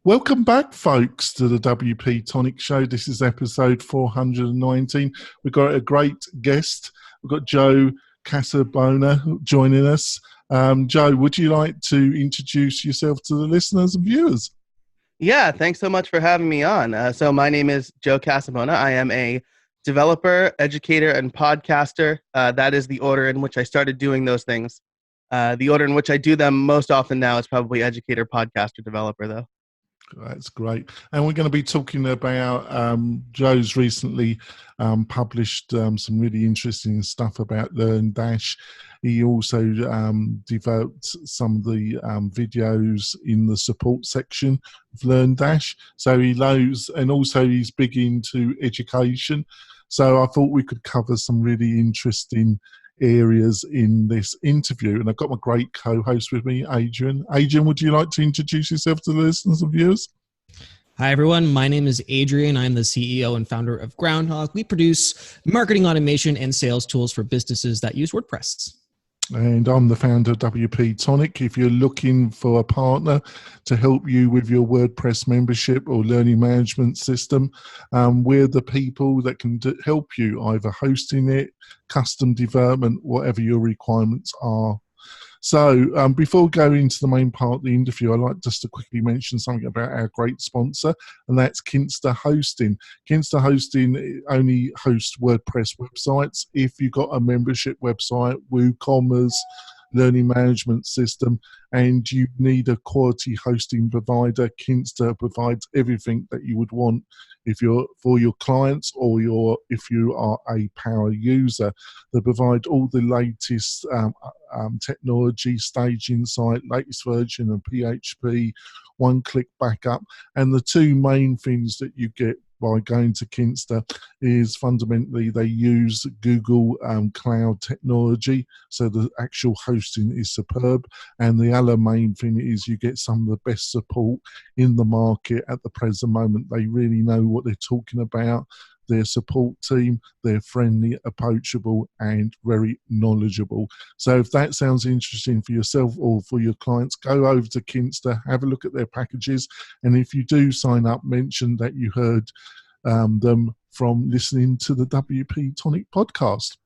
Welcome back, folks, to the WP Tonic Show. This is episode 419. We've got a great guest. We've got JoeCasabona joining us. Joe, would you like to introduce yourself to the listeners and viewers? Yeah, thanks so much for having me on. So my name is JoeCasabona. I am a developer, educator, and podcaster. That is the order in which I started doing those things. The order in which I do them most often now is probably educator, podcaster, developer, though. That's great. And we're going to be talking about Joe's recently published some really interesting stuff about LearnDash. He also developed some of the videos in the support section of LearnDash. So he knows, and also he's big into education. So I thought we could cover some really interesting areas in this interview, and I've got my great co-host with me, Adrian. Adrian, would you like to introduce yourself to the listeners and viewers? Hi everyone, my name is Adrian. I'm the CEO and founder of Groundhog. We produce marketing automation and sales tools for businesses that use WordPress. And I'm the founder of WP Tonic. If you're looking for a partner to help you with your WordPress membership or learning management system, we're the people that can help you either hosting it, custom development, whatever your requirements are. So before going into the main part of the interview, I'd like just to quickly mention something about our great sponsor, and that's Kinsta Hosting. Kinsta Hosting only hosts WordPress websites. If you've got a membership website, WooCommerce, learning management system, and you need a quality hosting provider, Kinsta provides everything that you would want if you're for your clients or if you are a power user. They provide all the latest technology, Stage Insight, latest version of PHP, one-click backup, and the two main things that you get by going to Kinsta is fundamentally they use Google Cloud technology, so the actual hosting is superb, and the other main thing is you get some of the best support in the market at the present moment. They really know what they're talking about. Their support team, they're friendly, approachable, and very knowledgeable. So if that sounds interesting for yourself or for your clients, go over to Kinsta, have a look at their packages, and if you do sign up, mention that you heard them from listening to the WP Tonic podcast.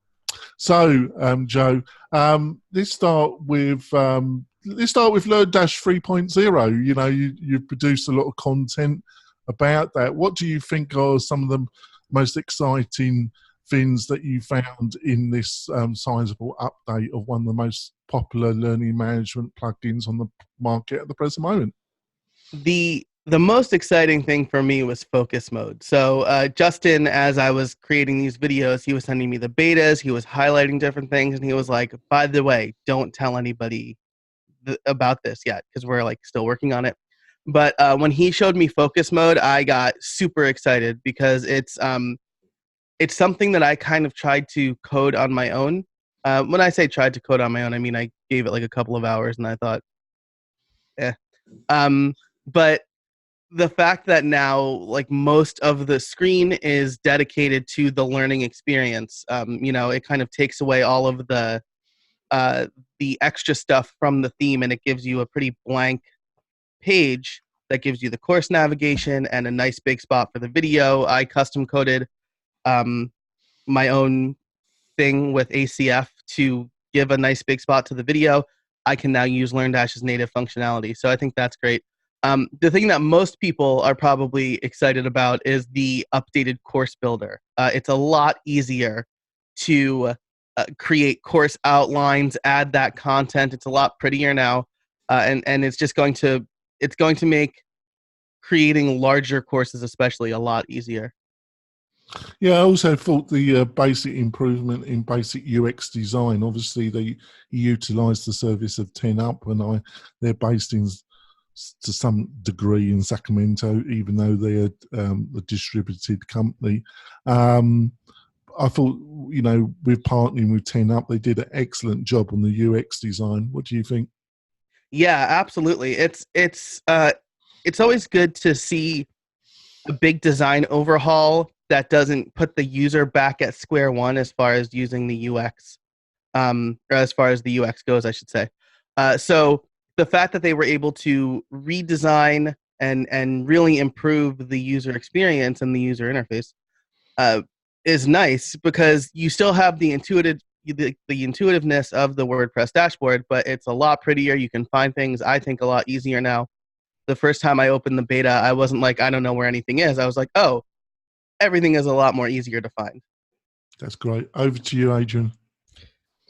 So, Joe, let's start with LearnDash 3.0. You know, you've produced a lot of content about that. What do you think are some of the most exciting things that you found in this sizable update of one of the most popular learning management plugins on the market at the present moment? The most exciting thing for me was focus mode. So Justin, as I was creating these videos, he was sending me the betas, he was highlighting different things, and he was like, by the way, don't tell anybody about this yet, because we're like still working on it. But when he showed me focus mode, I got super excited because it's something that I kind of tried to code on my own. When I say tried to code on my own, I mean I gave it like a couple of hours and I thought, but the fact that now like most of the screen is dedicated to the learning experience, it kind of takes away all of the extra stuff from the theme, and it gives you a pretty blank page that gives you the course navigation and a nice big spot for the video. I custom coded my own thing with ACF to give a nice big spot to the video. I can now use LearnDash's native functionality, so I think that's great. The thing that most people are probably excited about is the updated course builder. It's a lot easier to create course outlines, add that content. It's a lot prettier now, and it's just going to make creating larger courses especially a lot easier. Yeah, I also thought the basic improvement in basic UX design, obviously they utilised the service of 10up, and they're based in to some degree in Sacramento, even though they're a distributed company. I thought, with partnering with 10up, they did an excellent job on the UX design. What do you think? Yeah, absolutely. It's always good to see a big design overhaul that doesn't put the user back at square one as far as using the UX, or as far as the UX goes, I should say. So the fact that they were able to redesign and really improve the user experience and the user interface is nice, because you still have the intuitiveness of the WordPress dashboard, but it's a lot prettier. You can find things, I think, a lot easier now. The first time I opened the beta, I wasn't like, I don't know where anything is. I was like, oh, everything is a lot more easier to find. That's great. Over to you, Adrian.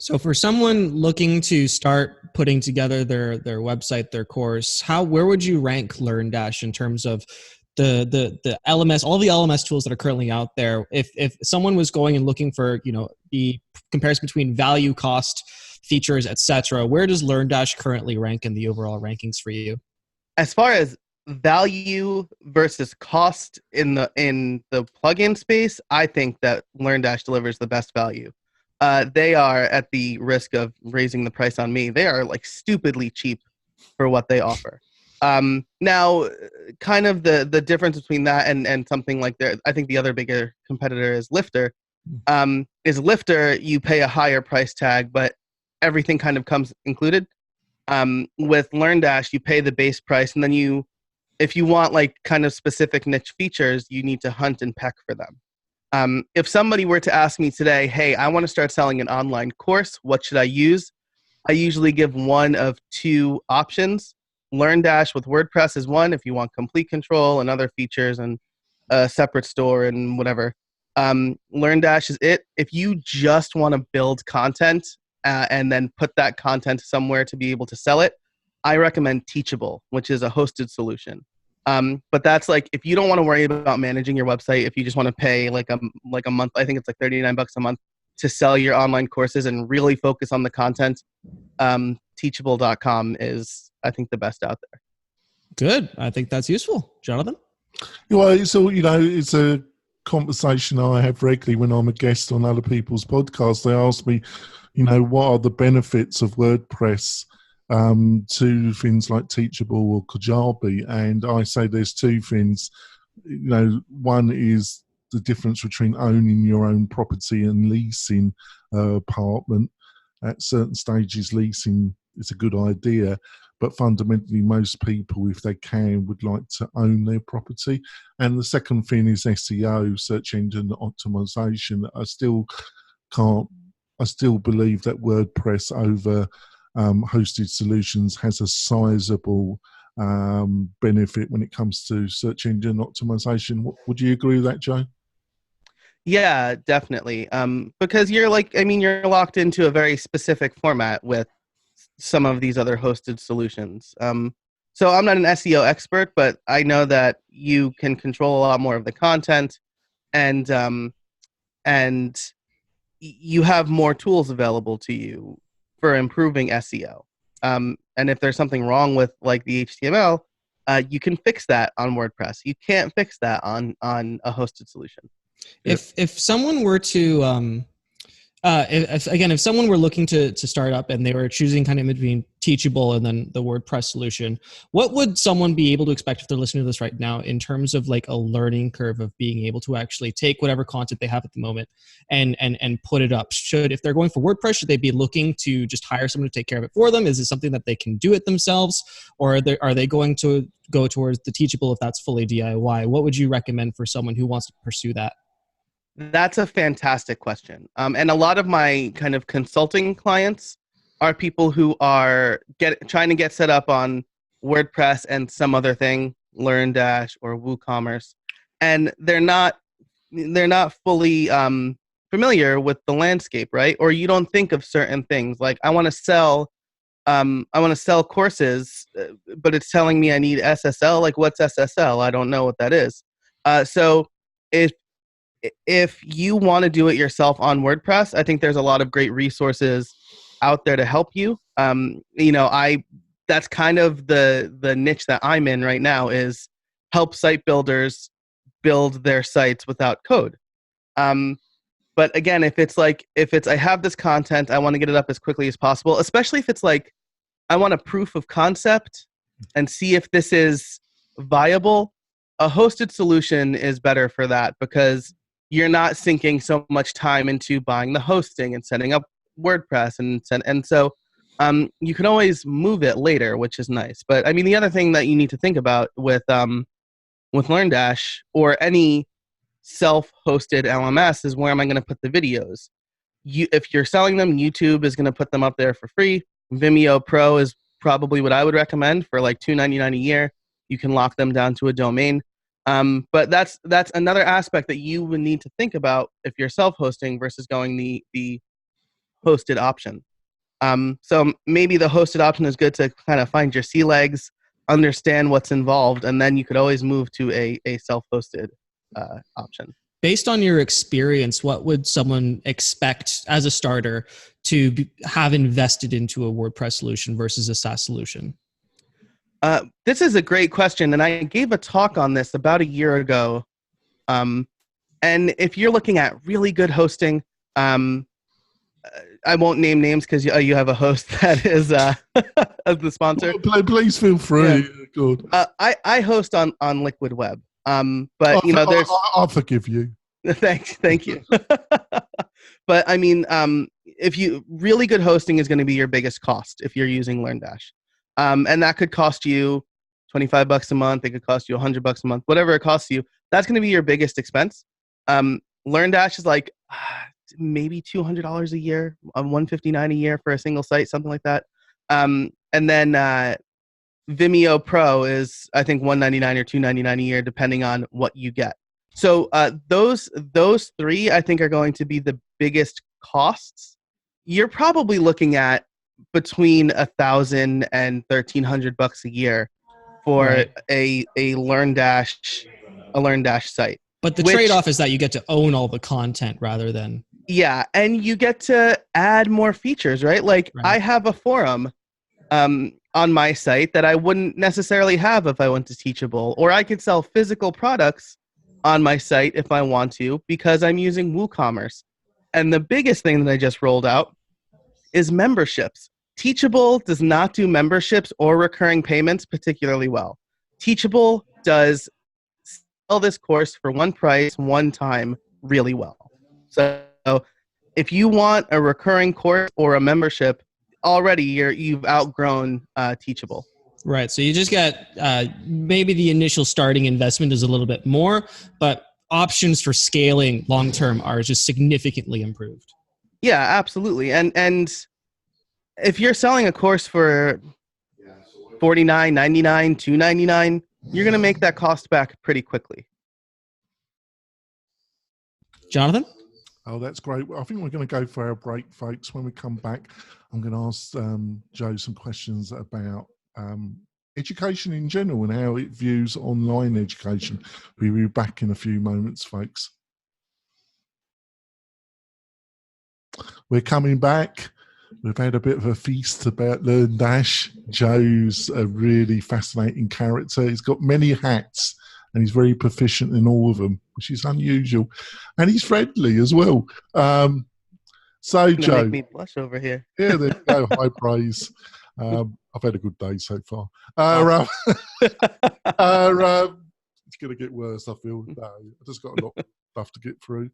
So for someone looking to start putting together their website, their course, where would you rank LearnDash in terms of the LMS, all the LMS tools that are currently out there? If someone was going and looking for, the comparison between value, cost, features, etc., where does LearnDash currently rank in the overall rankings for you? As far as value versus cost in the plugin space, I think that LearnDash delivers the best value. They are, at the risk of raising the price on me, they are like stupidly cheap for what they offer. Now, kind of the difference between that and something like I think the other bigger competitor is Lifter. Lifter, you pay a higher price tag, but everything kind of comes included. With LearnDash, you pay the base price, and then if you want like kind of specific niche features, you need to hunt and peck for them. If somebody were to ask me today, hey, I want to start selling an online course, what should I use? I usually give one of two options. LearnDash with WordPress is one, if you want complete control and other features and a separate store and whatever. LearnDash is it. If you just want to build content and then put that content somewhere to be able to sell it, I recommend Teachable, which is a hosted solution. But that's like, if you don't want to worry about managing your website, if you just want to pay like a month, I think it's like $39 a month to sell your online courses and really focus on the content, teachable.com is, I think, the best out there. Good. I think that's useful. Jonathan? Well, it's a conversation I have regularly when I'm a guest on other people's podcasts. They ask me, what are the benefits of WordPress to things like Teachable or Kajabi, and I say there's two things. One is the difference between owning your own property and leasing apartment. At certain stages, leasing is a good idea, but fundamentally most people, if they can, would like to own their property. And the second thing is SEO, search engine optimization. I still believe that WordPress over hosted solutions has a sizable benefit when it comes to search engine optimization. Would you agree with that, Joe? Yeah, definitely. Because you're locked into a very specific format with some of these other hosted solutions. So I'm not an SEO expert, but I know that you can control a lot more of the content, and you have more tools available to you for improving SEO. And if there's something wrong with like the HTML, you can fix that on WordPress. You can't fix that on a hosted solution. If someone were to if someone were looking to start up and they were choosing kind of between Teachable and then the WordPress solution, what would someone be able to expect if they're listening to this right now in terms of like a learning curve of being able to actually take whatever content they have at the moment and put it up? If they're going for WordPress, should they be looking to just hire someone to take care of it for them? Is it something that they can do it themselves, or are they going to go towards the Teachable if that's fully DIY? What would you recommend for someone who wants to pursue that? That's a fantastic question. And a lot of my kind of consulting clients are people who are trying to get set up on WordPress and some other thing, LearnDash or WooCommerce, and they're not fully familiar with the landscape, right? Or you don't think of certain things like I want to sell courses, but it's telling me I need SSL. Like, what's SSL? I don't know what that is. So if you want to do it yourself on WordPress, I think there's a lot of great resources out there to help you. That's kind of the niche that I'm in right now, is help site builders build their sites without code. But again, if it's I have this content, I want to get it up as quickly as possible, especially if it's like I want a proof of concept and see if this is viable, a hosted solution is better for that, because you're not sinking so much time into buying the hosting and setting up WordPress, and so you can always move it later, which is nice. But I mean, the other thing that you need to think about with LearnDash or any self-hosted LMS is, where am I going to put the videos? If you're selling them, YouTube is going to put them up there for free. Vimeo Pro is probably what I would recommend for like $2.99 a year. You can lock them down to a domain. But that's another aspect that you would need to think about if you're self-hosting versus going the hosted option. So maybe the hosted option is good to kind of find your sea legs, understand what's involved, and then you could always move to a self-hosted option. Based on your experience, what would someone expect as a starter to have invested into a WordPress solution versus a SaaS solution? This is a great question, and I gave a talk on this about a year ago. And if you're looking at really good hosting, I won't name names because you have a host that is as the sponsor. Please feel free. Yeah. Good. I host on Liquid Web. But there's. I'll forgive you. Thank you. But I mean, if you really good hosting is going to be your biggest cost if you're using LearnDash, and that could cost you $25 a month. It could cost you $100 a month. Whatever it costs you, that's going to be your biggest expense. LearnDash is like maybe $200 a year, $159 a year for a single site, something like that. And then Vimeo Pro is, I think, $199 or $299 a year, depending on what you get. So those three, I think, are going to be the biggest costs. You're probably looking at between $1,000 and $1,300 a year for a LearnDash site. But the trade-off is that you get to own all the content rather than... Yeah, and you get to add more features, right? Like I have a forum on my site that I wouldn't necessarily have if I went to Teachable, or I could sell physical products on my site if I want to, because I'm using WooCommerce. And the biggest thing that I just rolled out is memberships. Teachable does not do memberships or recurring payments particularly well. Teachable does sell this course for one price, one time, really well. So if you want a recurring course or a membership, already you've outgrown Teachable. Right. So you just get maybe the initial starting investment is a little bit more, but options for scaling long-term are just significantly improved. Yeah, absolutely. And if you're selling a course for $49, $99, $299, you're going to make that cost back pretty quickly. Jonathan? Oh, that's great. Well, I think we're going to go for our break, folks. When we come back, I'm going to ask Joe some questions about education in general and how it views online education. We'll be back in a few moments, folks. We're coming back. We've had a bit of a feast about LearnDash. Joe's a really fascinating character. He's got many hats and he's very proficient in all of them, which is unusual. And he's friendly as well. So, Joe. Make me blush over here. Yeah, there you go. High praise. I've had a good day so far. It's going to get worse, I feel. No, I've just got a lot of stuff to get through.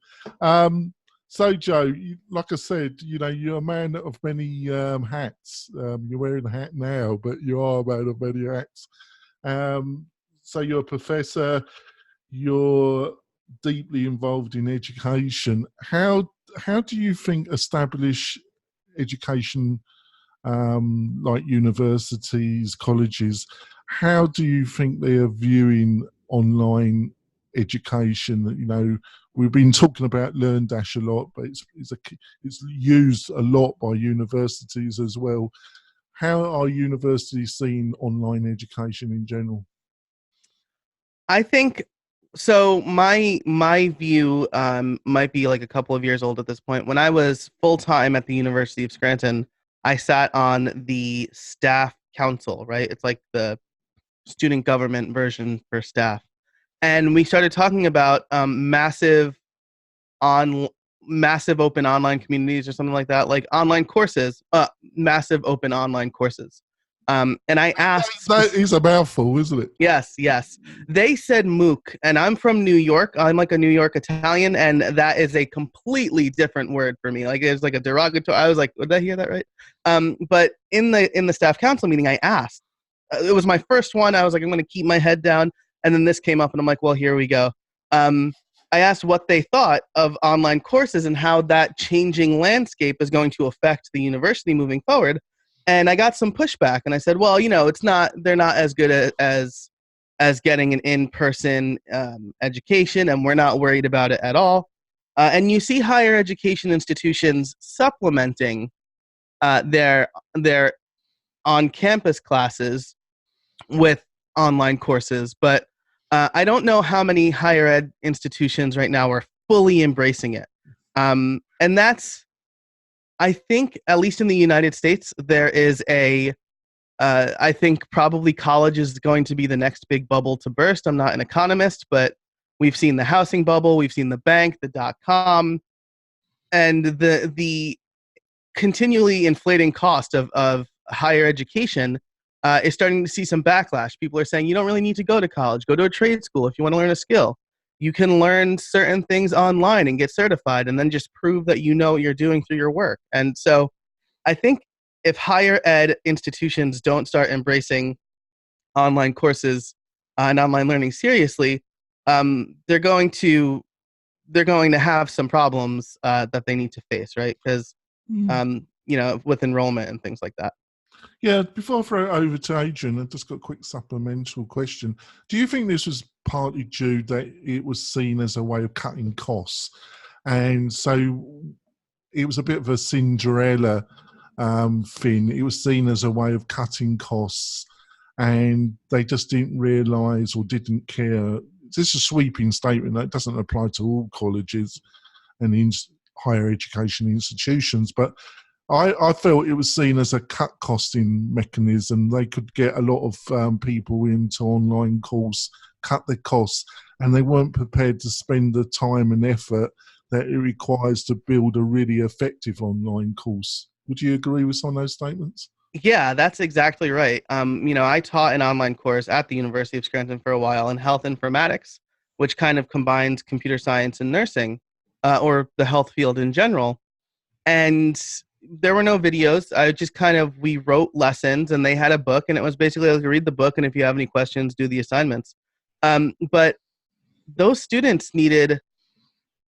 So, Joe, like I said, you're a man of many hats. You're wearing a hat now, but you are a man of many hats. So you're a professor. You're deeply involved in education. How do you think established education, like universities, colleges, how do you think they are viewing online education? We've been talking about LearnDash a lot, but it's used a lot by universities as well. How are universities seeing online education in general? I think so. My view might be like a couple of years old at this point. When I was full-time at the University of Scranton, I sat on the staff council, right? It's like the student government version for staff. And we started talking about massive open online communities or something like that, like online courses, massive open online courses. And I asked... That is a mouthful, isn't it? Yes, yes. They said MOOC, and I'm from New York. I'm like a New York Italian, and that is a completely different word for me. Like, it's like a derogatory. I was like, did I hear that right? But in the staff council meeting, I asked. It was my first one. I was like, I'm going to keep my head down. And then this came up, and I'm like, well, here we go. I asked what they thought of online courses and how that changing landscape is going to affect the university moving forward. And I got some pushback, and I said, well, they're not as good as getting an in-person education, and we're not worried about it at all. And you see higher education institutions supplementing their on-campus classes with online courses, but I don't know how many higher ed institutions right now are fully embracing it. And that's, I think, at least in the United States, there is I think probably college is going to be the next big bubble to burst. I'm not an economist, but we've seen the housing bubble, we've seen the bank, the .com, and the continually inflating cost of higher education is starting to see some backlash. People are saying you don't really need to go to college. Go to a trade school if you want to learn a skill. You can learn certain things online and get certified and then just prove that you know what you're doing through your work. And so I think if higher ed institutions don't start embracing online courses and online learning seriously, they're going to have some problems that they need to face, right? Because with enrollment and things like that. Yeah, before I throw it over to Adrian, I've just got a quick supplemental question. Do you think this was partly due that it was seen as a way of cutting costs? And so it was a bit of a Cinderella thing. It was seen as a way of cutting costs, and they just didn't realise or didn't care. This is a sweeping statement that doesn't apply to all colleges and higher education institutions, but I felt it was seen as a cut costing mechanism. They could get a lot of people into online course, cut the costs, and they weren't prepared to spend the time and effort that it requires to build a really effective online course. Would you agree with some of those statements? Yeah, that's exactly right. I taught an online course at the University of Scranton for a while in health informatics, which kind of combines computer science and nursing, or the health field in general. And there were no videos. We wrote lessons, and they had a book, and it was basically like, read the book, and if you have any questions, do the assignments. But those students needed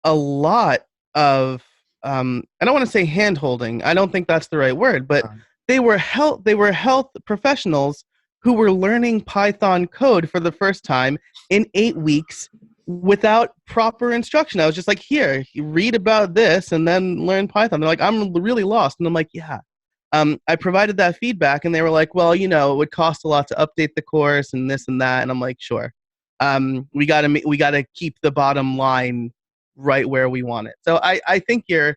a lot of, I don't want to say hand-holding. I don't think that's the right word, but they were health professionals who were learning Python code for the first time in 8 weeks without proper instruction. I was just like, here, read about this and then learn Python. They're like, I'm really lost. And I'm like, yeah. I provided that feedback, and they were like, well, it would cost a lot to update the course and this and that. And I'm like, sure. We gotta keep the bottom line right where we want it. So I think you're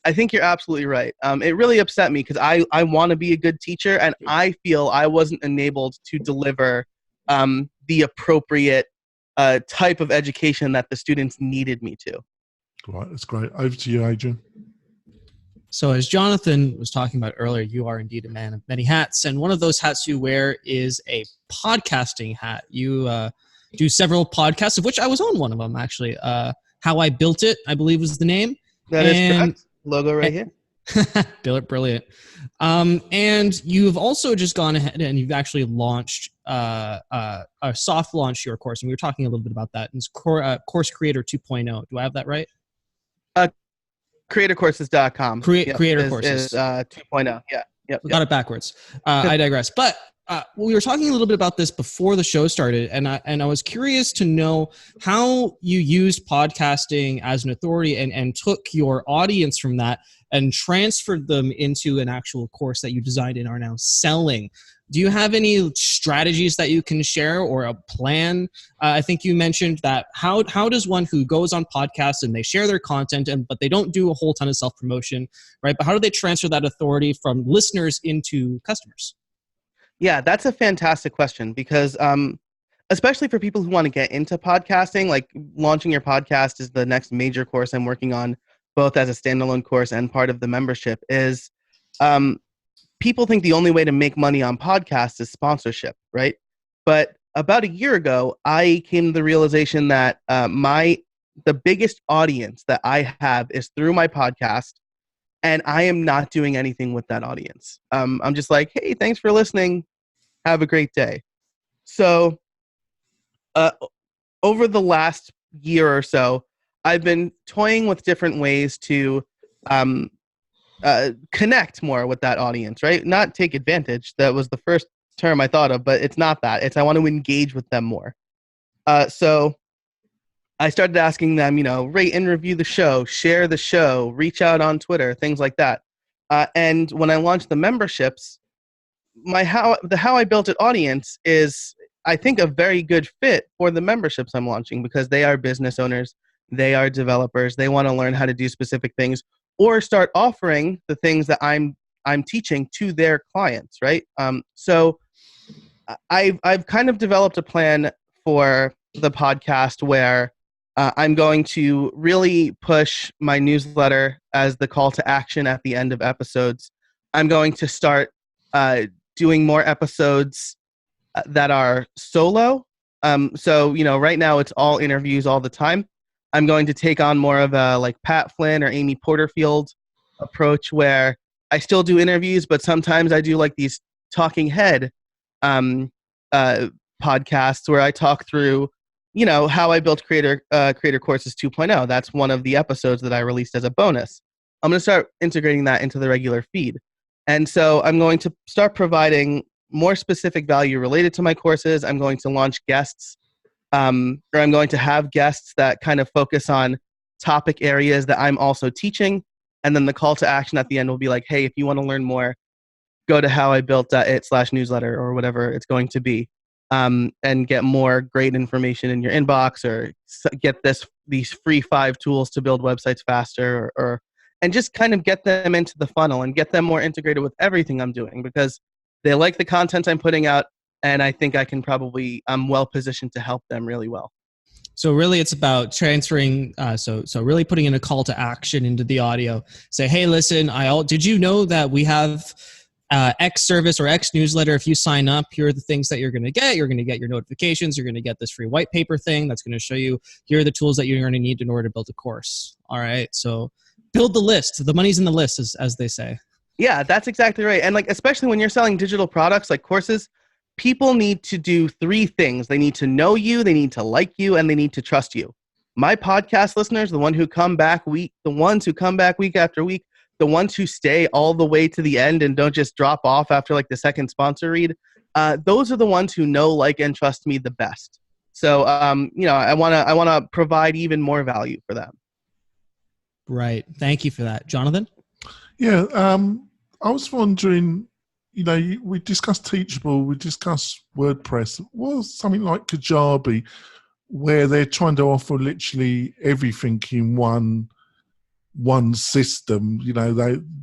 absolutely right. It really upset me because I want to be a good teacher, and I feel I wasn't enabled to deliver the appropriate type of education that the students needed me to. Right, that's great. Over to you, Adrian. So as Jonathan was talking about earlier, you are indeed a man of many hats, and one of those hats you wear is a podcasting hat. You do several podcasts, of which I was on one of them, actually. How I Built It, I believe was the name. That is correct. Logo right here. Brilliant. And you've also just gone ahead and you've actually launched a soft launch your course, and we were talking a little bit about that. It's Course Creator 2.0. Do I have that right? Creatorcourses.com. Creator Courses. Is 2.0. Yeah. Yep. Got it backwards. I digress. But we were talking a little bit about this before the show started, and I was curious to know how you used podcasting as an authority and took your audience from that and transferred them into an actual course that you designed and are now selling. Do you have any strategies that you can share or a plan? I think you mentioned that how does one who goes on podcasts and they share their content but they don't do a whole ton of self-promotion, right? But how do they transfer that authority from listeners into customers? Yeah, that's a fantastic question because especially for people who want to get into podcasting, like launching your podcast is the next major course I'm working on, both as a standalone course and part of the membership, is people think the only way to make money on podcasts is sponsorship, right? But about a year ago, I came to the realization that the biggest audience that I have is through my podcast, and I am not doing anything with that audience. I'm just like, hey, thanks for listening. Have a great day. So over the last year or so, I've been toying with different ways to connect more with that audience, right? Not take advantage. That was the first term I thought of, but it's not that. It's I want to engage with them more. So I started asking them, rate and review the show, share the show, reach out on Twitter, things like that. And when I launched the memberships, how I built it audience is, I think, a very good fit for the memberships I'm launching, because they are business owners, they are developers, they want to learn how to do specific things or start offering the things that I'm teaching to their clients, right? So I've kind of developed a plan for the podcast where I'm going to really push my newsletter as the call to action at the end of episodes. I'm going to start doing more episodes that are solo. So, right now it's all interviews all the time. I'm going to take on more of a like Pat Flynn or Amy Porterfield approach, where I still do interviews, but sometimes I do like these talking head podcasts where I talk through, how I built Creator Courses 2.0. That's one of the episodes that I released as a bonus. I'm going to start integrating that into the regular feed. And so I'm going to start providing more specific value related to my courses. I'm going to launch guests, or I'm going to have guests that kind of focus on topic areas that I'm also teaching. And then the call to action at the end will be like, hey, if you want to learn more, go to howibuilt.it/newsletter or whatever it's going to be, and get more great information in your inbox, or get these free 5 tools to build websites faster, and just kind of get them into the funnel and get them more integrated with everything I'm doing, because they like the content I'm putting out, and I think I'm well positioned to help them really well. So really it's about transferring, so really putting in a call to action into the audio. Say, hey, listen, did you know that we have X service or X newsletter? If you sign up, here are the things that you're going to get. You're going to get your notifications. You're going to get this free white paper thing that's going to show you, here are the tools that you're going to need in order to build a course. All right, so build the list. The money's in the list, as they say. Yeah, that's exactly right. And especially when you're selling digital products like courses, people need to do 3 things. They need to know you, they need to like you, and they need to trust you. My podcast listeners, the ones who come back week after week, the ones who stay all the way to the end and don't just drop off after the second sponsor read, those are the ones who know, like, and trust me the best. So, I want to provide even more value for them. Right. Thank you for that. Jonathan? Yeah. I was wondering, we discussed Teachable, we discussed WordPress. What was something like Kajabi, where they're trying to offer literally everything in one system?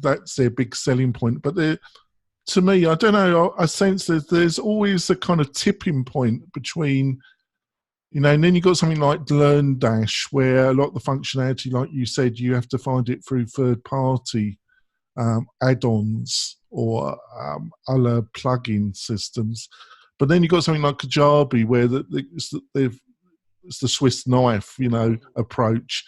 That's their big selling point. But to me, I don't know, I sense that there's always a kind of tipping point between, and then you've got something like LearnDash, where a lot of the functionality, like you said, you have to find it through third-party add-ons or other plug-in systems. But then you've got something like Kajabi, where it's the Swiss knife, approach.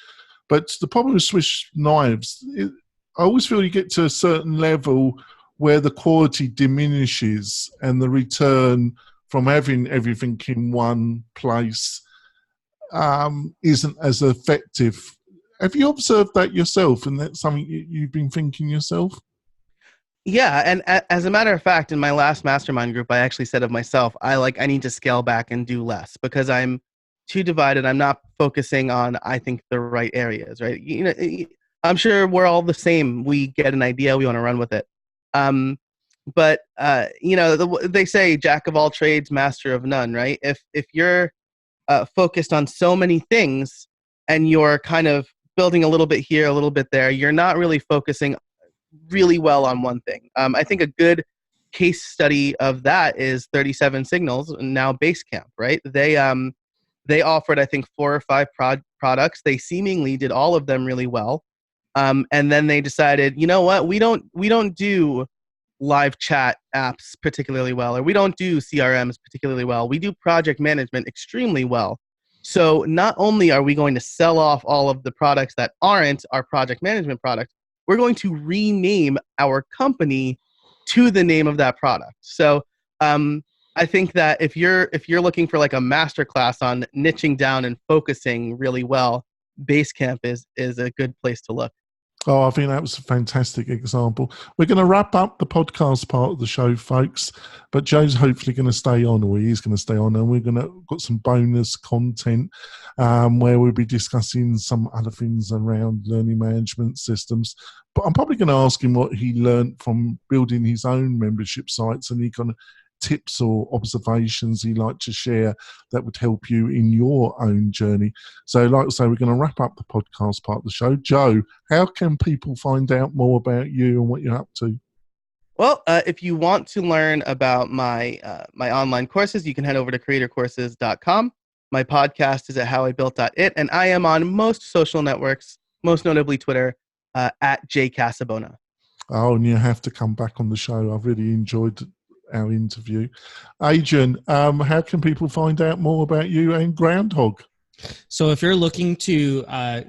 But the problem with Swiss knives, I always feel you get to a certain level where the quality diminishes and the return from having everything in one place isn't as effective. Have you observed that yourself, and that's something you've been thinking yourself? Yeah, and as a matter of fact, in my last mastermind group, I actually said of myself, I need to scale back and do less, because I'm too divided. I'm not focusing on, I think, the right areas, right? I'm sure we're all the same. We get an idea, we want to run with it. But they say jack of all trades, master of none, right? If you're focused on so many things and you're kind of building a little bit here, a little bit there, you're not really focusing really well on one thing. I think a good case study of that is 37 Signals, now Basecamp, right? They offered, I think, 4 or 5 products. They seemingly did all of them really well. And then they decided, you know what? We don't do live chat apps particularly well, or we don't do CRMs particularly well. We do project management extremely well. So not only are we going to sell off all of the products that aren't our project management product, we're going to rename our company to the name of that product. So I think that if you're looking for like a masterclass on niching down and focusing really well, Basecamp is a good place to look. Oh, I think that was a fantastic example. We're going to wrap up the podcast part of the show, folks, but Joe's hopefully going to stay on, or he is going to stay on, and we're going to got some bonus content where we'll be discussing some other things around learning management systems. But I'm probably going to ask him what he learned from building his own membership sites, and he kind of tips or observations he'd like to share that would help you in your own journey. So like I say, we're going to wrap up the podcast part of the show. Joe, how can people find out more about you and what you're up to? Well, if you want to learn about my my online courses, you can head over to creatorcourses.com. My podcast is at howibuilt.it, and I am on most social networks, most notably Twitter, at JoeCasabona. Oh, and you have to come back on the show. I've really enjoyed our interview. Adrian, how can people find out more about you and Groundhog? So if you're looking to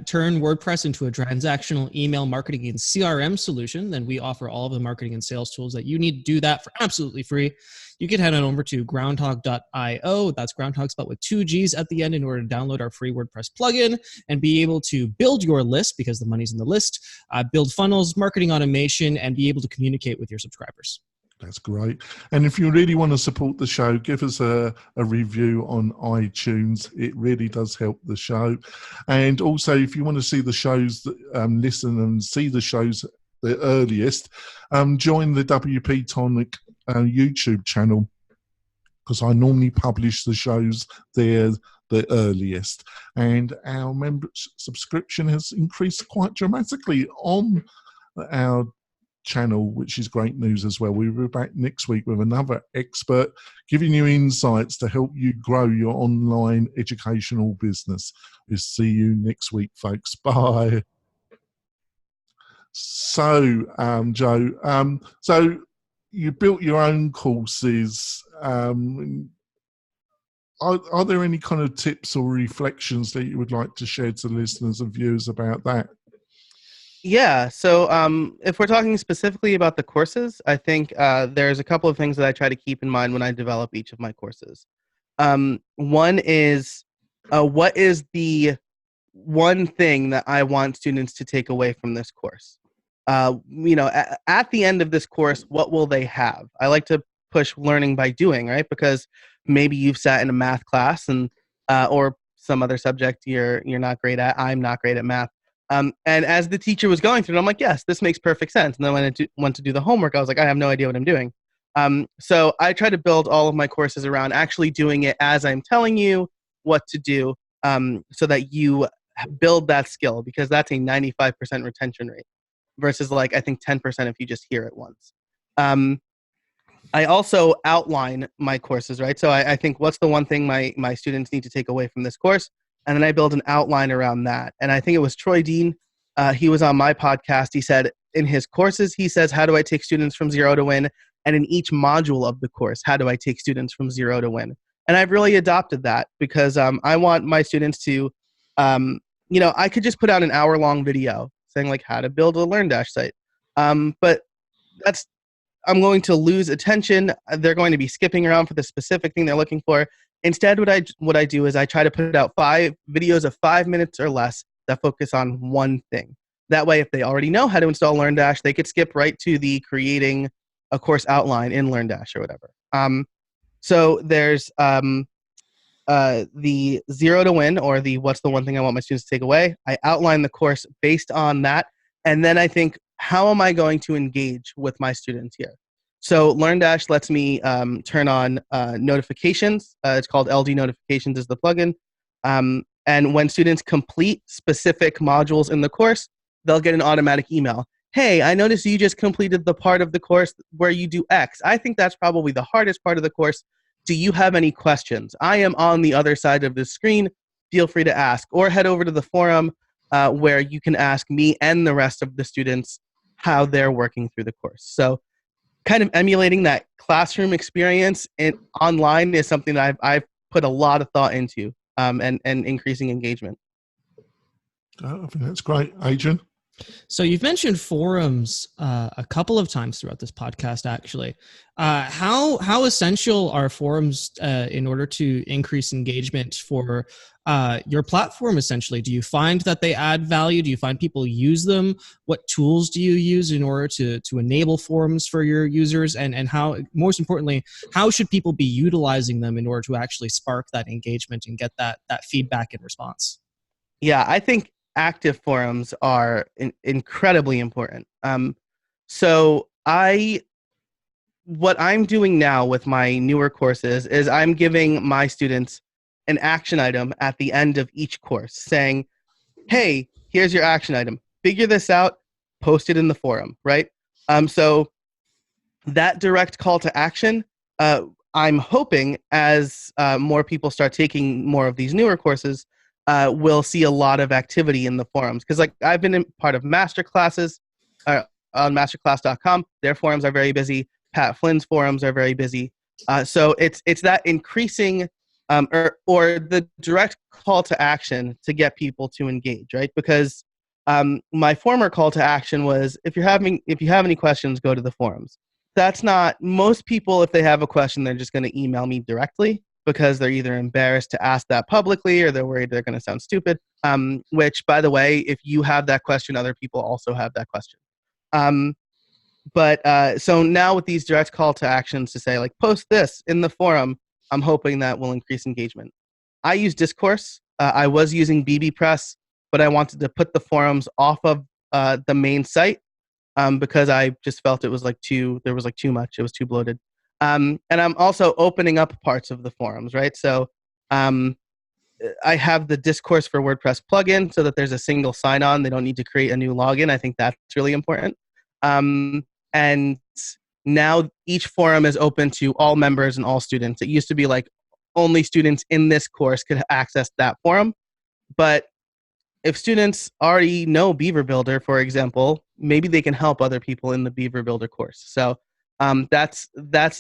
turn WordPress into a transactional email marketing and CRM solution, then we offer all of the marketing and sales tools that you need to do that for absolutely free. You can head on over to groundhog.io. That's Groundhog Spot with 2 G's at the end in order to download our free WordPress plugin and be able to build your list, because the money's in the list, build funnels, marketing automation, and be able to communicate with your subscribers. That's great. And if you really want to support the show, give us a review on iTunes. It really does help the show. And also, if you want to see the shows, listen and see the shows the earliest, join the WP Tonic YouTube channel, because I normally publish the shows there the earliest. And our member subscription has increased quite dramatically on our channel, which is great news as well. We'll be back next week with another expert giving you insights to help you grow your online educational business. We'll see you next week, folks. Bye. So, Joe, so you built your own courses. Are there any kind of tips or reflections that you would like to share to the listeners and viewers about that? Yeah, so if we're talking specifically about the courses, I think there's a couple of things that I try to keep in mind when I develop each of my courses. One is, what is the one thing that I want students to take away from this course? At the end of this course, what will they have? I like to push learning by doing, right? Because maybe you've sat in a math class and or some other subject you're not great at. I'm not great at math. And as the teacher was going through it, I'm like, yes, this makes perfect sense. And then when I went to do the homework, I was like, I have no idea what I'm doing. So I try to build all of my courses around actually doing it as I'm telling you what to do, so that you build that skill, because that's a 95% retention rate versus I think 10% if you just hear it once. I also outline my courses, right? So I think, what's the one thing my students need to take away from this course? And then I build an outline around that. And I think it was Troy Dean. He was on my podcast. He said in his courses, he says, how do I take students from 0 to win? And in each module of the course, how do I take students from 0 to win? And I've really adopted that, because I want my students to, I could just put out an hour-long video saying how to build a LearnDash site. But I'm going to lose attention. They're going to be skipping around for the specific thing they're looking for. Instead, what I do is I try to put out 5 videos of 5 minutes or less that focus on one thing. That way, if they already know how to install LearnDash, they could skip right to the creating a course outline in LearnDash or whatever. So there's the 0 to win, or the what's the one thing I want my students to take away. I outline the course based on that. And then I think, how am I going to engage with my students here? So LearnDash lets me turn on notifications. It's called LD Notifications is the plugin. And when students complete specific modules in the course, they'll get an automatic email. Hey, I noticed you just completed the part of the course where you do X. I think that's probably the hardest part of the course. Do you have any questions? I am on the other side of the screen. Feel free to ask. Or head over to the forum where you can ask me and the rest of the students how they're working through the course. So kind of emulating that classroom experience online is something that I've put a lot of thought into, and increasing engagement. I think that's great. Adrian? So you've mentioned forums a couple of times throughout this podcast, actually. How essential are forums in order to increase engagement for your platform, essentially? Do you find that they add value? Do you find people use them? What tools do you use in order to enable forums for your users? And how, most importantly, how should people be utilizing them in order to actually spark that engagement and get that feedback and response? Yeah, I think active forums are incredibly important. So what I'm doing now with my newer courses is I'm giving my students an action item at the end of each course saying, hey, here's your action item. Figure this out, post it in the forum, right? So that direct call to action, I'm hoping as more people start taking more of these newer courses, we'll see a lot of activity in the forums. Because like I've been in part of master classes on masterclass.com. Their forums are very busy. Pat Flynn's forums are very busy. So it's that increasing or the direct call to action to get people to engage, right? Because my former call to action was if you have any questions, go to the forums. That's not most people. If they have a question, they're just going to email me directly, because they're either embarrassed to ask that publicly or they're worried they're going to sound stupid. Which, by the way, if you have that question, other people also have that question. So now with these direct call to actions to say, like, post this in the forum, I'm hoping that will increase engagement. I use Discourse. I was using BBPress, but I wanted to put the forums off of the main site because I just felt it was there was too much. It was too bloated. And I'm also opening up parts of the forums, right? So I have the Discourse for WordPress plugin so that there's a single sign-on. They don't need to create a new login. I think that's really important. And now each forum is open to all members and all students. It used to be like only students in this course could access that forum. But if students already know Beaver Builder, for example, maybe they can help other people in the Beaver Builder course. So that's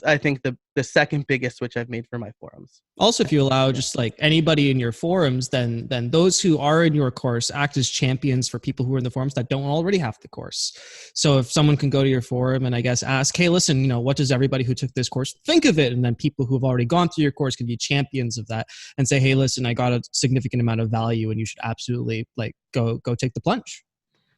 I think the second biggest switch I've made for my forums. Also, if you allow just like anybody in your forums, then those who are in your course act as champions for people who are in the forums that don't already have the course. So if someone can go to your forum and I guess ask, hey, listen, what does everybody who took this course think of it? And then people who have already gone through your course can be champions of that and say, hey, listen, I got a significant amount of value and you should absolutely go take the plunge.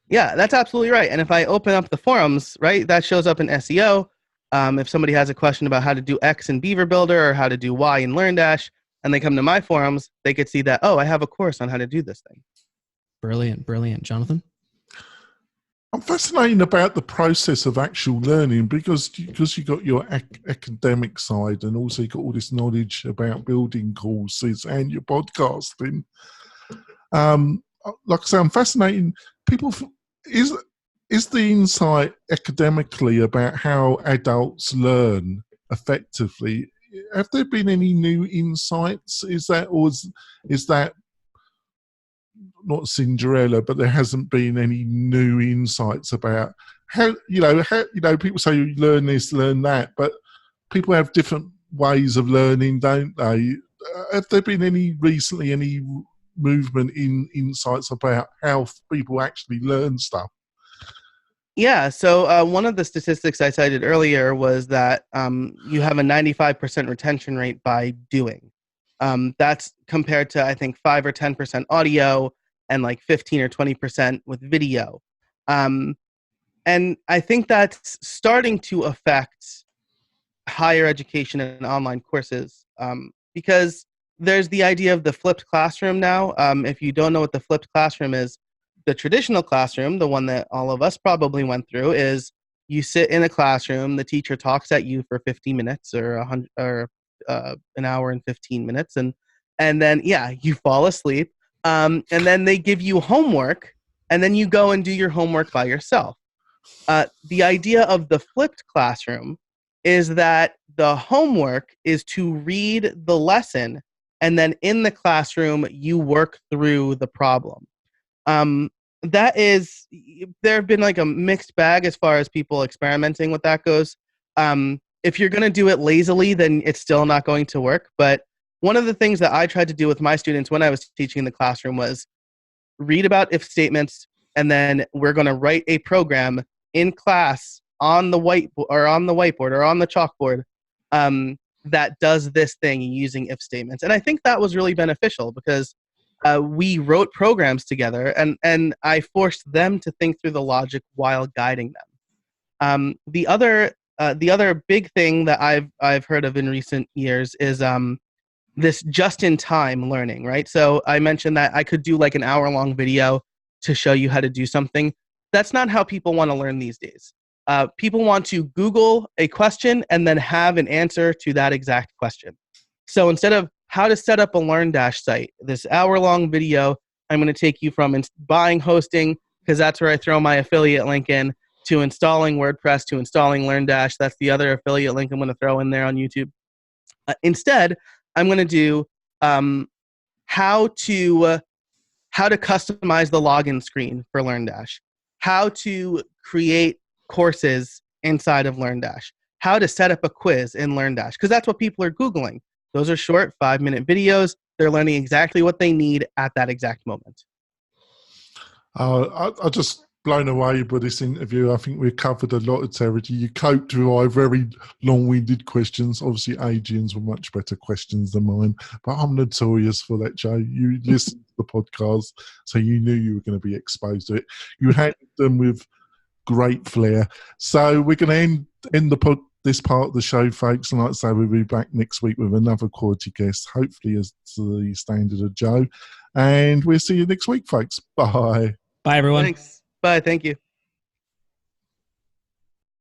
Yeah, that's absolutely right. And if I open up the forums, right, that shows up in SEO. If somebody has a question about how to do X in Beaver Builder or how to do Y in LearnDash, and they come to my forums, they could see that, oh, I have a course on how to do this thing. Brilliant, brilliant. Jonathan? I'm fascinated about the process of actual learning because you got your academic side and also you got all this knowledge about building courses and your podcasting. Like I say, I'm fascinated. People, is the insight academically about how adults learn effectively? Have there been any new insights? Is that not Cinderella, but there hasn't been any new insights about how people say you learn this, learn that, but people have different ways of learning, don't they? Have there been any movement in insights about how people actually learn stuff? Yeah, so one of the statistics I cited earlier was that you have a 95% retention rate by doing. That's compared to, I think, 5 or 10% audio and like 15 or 20% with video. And I think that's starting to affect higher education and online courses because there's the idea of the flipped classroom now. If you don't know what the flipped classroom is, the traditional classroom, the one that all of us probably went through, is you sit in a classroom, the teacher talks at you for 50 minutes or an hour and 15 minutes, and then you fall asleep, and then they give you homework, and then you go and do your homework by yourself. The idea of the flipped classroom is that the homework is to read the lesson, and then in the classroom you work through the problem. There have been like a mixed bag as far as people experimenting with that goes. If you're going to do it lazily, then it's still not going to work. But one of the things that I tried to do with my students when I was teaching in the classroom was read about if statements, and then we're going to write a program in class on the whiteboard or on the chalkboard that does this thing using if statements. And I think that was really beneficial because we wrote programs together, and I forced them to think through the logic while guiding them. The other big thing that I've heard of in recent years is this just-in-time learning, right? So I mentioned that I could do like an hour-long video to show you how to do something. That's not how people want to learn these days. People want to Google a question and then have an answer to that exact question. So instead of how to set up a LearnDash site, this hour-long video, I'm going to take you from buying hosting, because that's where I throw my affiliate link in, to installing WordPress, to installing LearnDash. That's the other affiliate link I'm going to throw in there on YouTube. Instead, I'm going to do how to customize the login screen for LearnDash, how to create courses inside of LearnDash, how to set up a quiz in LearnDash, because that's what people are Googling. Those are short 5-minute videos. They're learning exactly what they need at that exact moment. I just blown away by this interview. I think we covered a lot of territory. You coped with my very long-winded questions. Obviously, Adrian's were much better questions than mine, but I'm notorious for that, Joe. You listened to the podcast, so you knew you were going to be exposed to it. You handled them with great flair. So we're going to end this part of the show, folks. And like I say, we'll be back next week with another quality guest, hopefully as to the standard of Joe. And we'll see you next week, folks. Bye. Bye, everyone. Thanks. Bye. Thank you.